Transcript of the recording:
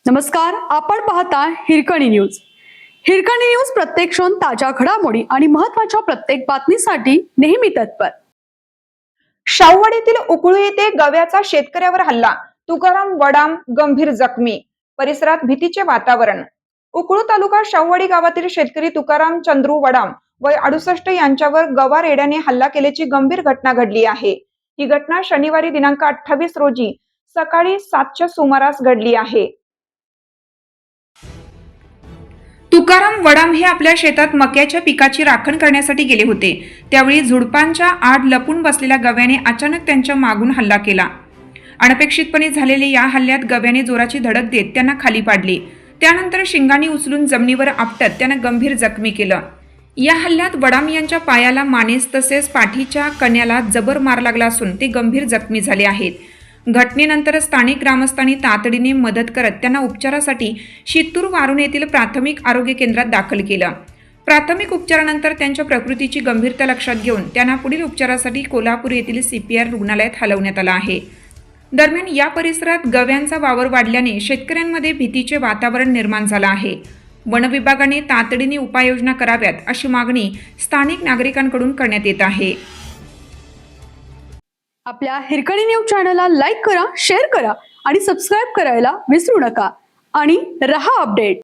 नमस्कार, आपण पाहता हिरकणी न्यूज. हिरकणी न्यूज प्रत्येक क्षण ताज्या घडामोडी आणि महत्त्वाच्या प्रत्येक बातमीसाठी नेहमी तत्पर. शाहूवाडीतील उकळू येथे गव्याचा शेतकऱ्यावर हल्ला, तुकाराम वडाम गंभीर जखमी. परिसरात भीतीचे वातावरण. उकळू तालुका शाहूवाडी गावातील शेतकरी तुकाराम चंद्रू वडाम वय 68 यांच्यावर गवा रेड्याने हल्ला केल्याची गंभीर घटना घडली आहे. ही घटना शनिवारी दिनांक 28 रोजी सकाळी 7च्या सुमारास घडली आहे. तुकाराम वडाम हे आपल्या शेतात मक्याच्या पिकाची राखण करण्यासाठी गेले होते. त्यावेळी झुडपांच्या आड लपून बसलेल्या गव्याने अचानक त्यांच्या मागून हल्ला केला. अनपेक्षितपणे झालेल्या या हल्ल्यात गव्याने जोराची धडक देत त्यांना खाली पाडले. त्यानंतर शिंगांनी उचलून जमिनीवर आपटत त्यांना गंभीर जखमी केलं. या हल्ल्यात वडाम यांच्या पायाला, मानेस तसेच पाठीच्या कण्याला जबर मार लागला असून ते गंभीर जखमी झाले आहेत. घटनेनंतर स्थानिक ग्रामस्थांनी तातडीने मदत करत त्यांना उपचारासाठी शित्तूर वारुण येथील प्राथमिक आरोग्य केंद्रात दाखल केलं. प्राथमिक उपचारानंतर त्यांच्या प्रकृतीची गंभीरता लक्षात घेऊन त्यांना पुढील उपचारासाठी कोल्हापूर येथील CPR रुग्णालयात हलवण्यात आलं आहे. दरम्यान या परिसरात गव्यांचा वावर वाढल्याने शेतकऱ्यांमध्ये भीतीचे वातावरण निर्माण झालं आहे. वन विभागाने तातडीने उपाययोजना कराव्यात अशी मागणी स्थानिक नागरिकांकडून करण्यात येत आहे. आपल्या हिरकणी न्यूज चॅनलला लाईक करा, शेअर करा आणि सबस्क्राईब करायला विसरू नका आणि रहा अपडेट.